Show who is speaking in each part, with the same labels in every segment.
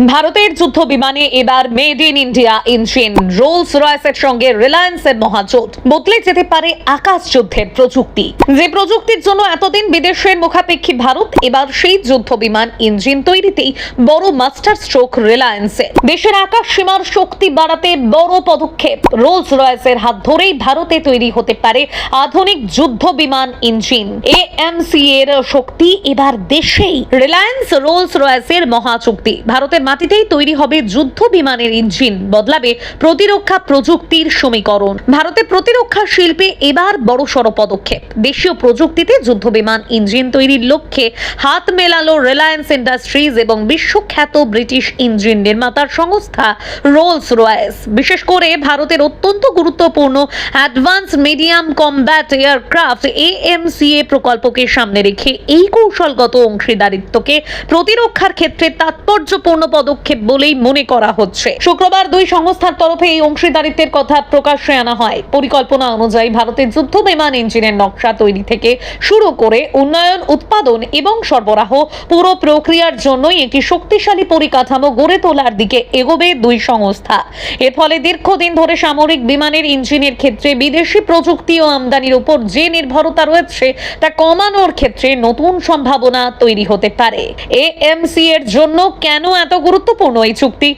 Speaker 1: ভারতের যুদ্ধ বিমানে এবার made in India engine, Rolls রয়েসের সঙ্গে রিলায়েন্সের মহাজোট। বদলে যেতে পারে আকাশ যুদ্ধের প্রযুক্তি। যে প্রযুক্তির জন্য এতদিন বিদেশের মুখাপেক্ষী ভারত, এবার সেই যুদ্ধ বিমান ইঞ্জিন তৈরিতেই বড় মাস্টার স্ট্রোক রিলায়েন্সের। দেশের আকাশ সীমার শক্তি বাড়াতে বড় পদক্ষেপ। রোলস রয়েসের হাত ধরেই ভারতে তৈরি হতে পারে আধুনিক যুদ্ধ বিমান ইঞ্জিন। AMC এর শক্তি এবার দেশেই। রিলায়েন্স রোলস রয়েসের মহাচুক্তি। ভারতের মাটিতেই তৈরি হবে যুদ্ধ বিমানের ইঞ্জিন, বদলাবে প্রতিরক্ষা প্রযুক্তির সমীকরণ। ভারতের প্রতিরক্ষা শিল্পে এবার বড়সড় পদক্ষেপ। দেশীয় প্রযুক্তিতে যুদ্ধ বিমান ইঞ্জিন তৈরির লক্ষ্যে হাত মেলালো রিলায়েন্স ইন্ডাস্ট্রিজ এবং বিশ্বখ্যাত ব্রিটিশ ইঞ্জিন নির্মাতার সংস্থা রোলস রয়েস। বিশেষ করে ভারতের অত্যন্ত গুরুত্বপূর্ণ advance medium combat aircraft AMCA প্রকল্পকে সামনে রেখে এই কৌশলগত অংশীদারিত্বকে প্রতিরক্ষার ক্ষেত্রে তাৎপর্যপূর্ণ পদক্ষেপ বলেই মনে করা হচ্ছে। শুক্রবার দুই সংস্থার তরফে এই অংশীদারিত্বের কথা প্রকাশ্যে আনা হয়। পরিকল্পনা অনুযায়ী ভারতের যুদ্ধ বিমান ইঞ্জিনের নকশা তৈরি থেকে শুরু করে উন্নয়ন, উৎপাদন এবং সরবরাহ পুরো প্রক্রিয়ার জন্যই একটি শক্তিশালী পরিকাঠামো গড়ে তোলার দিকে এগোবে দুই সংস্থা। এর ফলে দীর্ঘদিন ধরে সামরিক বিমানের ইঞ্জিনের ক্ষেত্রে বিদেশি প্রযুক্তি ও আমদানির উপর যে নির্ভরতা রয়েছে তা কমানোর ক্ষেত্রে নতুন সম্ভাবনা তৈরি হতে পারে। AMC এর জন্য কেন এত গুরুত্বপূর্ণ এই চুক্তি?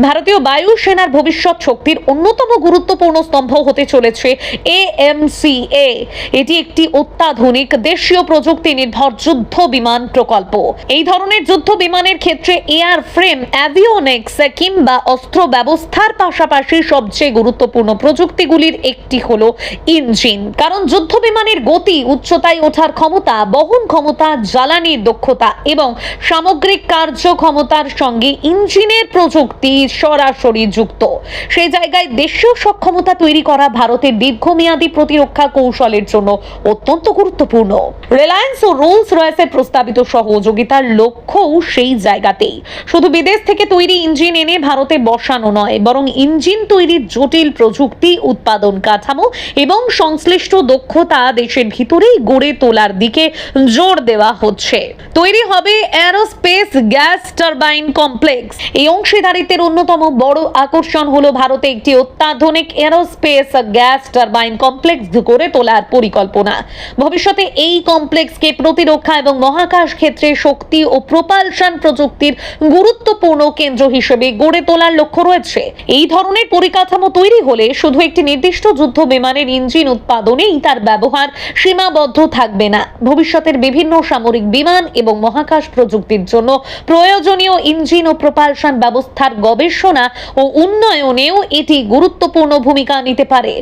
Speaker 1: ভারতীয় বায়ুসেনার ভবিষ্যৎ শক্তির অন্যতম গুরুত্বপূর্ণ স্তম্ভ হতে চলেছে AMCA। এটি একটি অত্যাধুনিক দেশীয় প্রযুক্তি নির্ভর যুদ্ধ বিমান প্রকল্প। এই ধরনের যুদ্ধ বিমানের ক্ষেত্রে এয়ার ফ্রেম, অ্যাভিওনিক্স কিংবা অস্ত্র ব্যবস্থার পাশাপাশি সবচেয়ে গুরুত্বপূর্ণ প্রযুক্তিগুলির একটি হলো ইঞ্জিন। কারণ যুদ্ধ বিমানের গতি, উচ্চতায় ওঠার ক্ষমতা, বহন ক্ষমতা, জ্বালানির দক্ষতা এবং সামগ্রিক কার্যক্ষমতার সঙ্গে ইঞ্জিনের প্রযুক্তি সরাসরি যুক্ত। সেই জায়গায় দেশীয় সক্ষমতা তৈরি করা ভারতের দীর্ঘমেয়াদী প্রতিরক্ষা কৌশলের জন্য অত্যন্ত গুরুত্বপূর্ণ। রিলায়েন্স ও রোলস রয়েসের প্রস্তাবিত সহযোগিতার লক্ষ্যও সেই জায়গাতেই। শুধু বিদেশ থেকে তৈরি ইঞ্জিন এনে ভারতে বসানো নয়, বরং ইঞ্জিন তৈরির জটিল প্রযুক্তি, উৎপাদন কাঠামো এবং সংশ্লিষ্ট দক্ষতা দেশের ভিতরেই গড়ে তোলার দিকে জোর দেওয়া হচ্ছে। তৈরি হবে এরোস্পেস গ্যাস টারবাইন কমপ্লেক্স। এই অংশীদারিত্বের অন্যতম বড় আকর্ষণ হলো ভারতে একটি অত্যাধুনিক এরোস্পেস গ্যাস টারবাইন কমপ্লেক্স গড়ে তোলার পরিকল্পনা। ভবিষ্যতে এই কমপ্লেক্সকে প্রতিরক্ষা এবং মহাকাশ ক্ষেত্রে শক্তি ও প্রোপালশন প্রযুক্তির গুরুত্বপূর্ণ কেন্দ্র হিসেবে গড়ে তোলার লক্ষ্য রয়েছে। এই ধরনের পরিকাঠামো তৈরি হলে শুধু একটি নির্দিষ্ট যুদ্ধ বিমানের ইঞ্জিন উৎপাদনেই তার ব্যবহার সীমাবদ্ধ থাকবে না। ভবিষ্যতের বিভিন্ন সামরিক বিমান এবং মহাকাশ প্রযুক্তির জন্য প্রয়োজনীয় ইঞ্জিন ও প্রোপালশন ব্যবস্থার গবেষণা ও উন্নয়নেও এটি গুরুত্বপূর্ণ ভূমিকা নিতে পারে।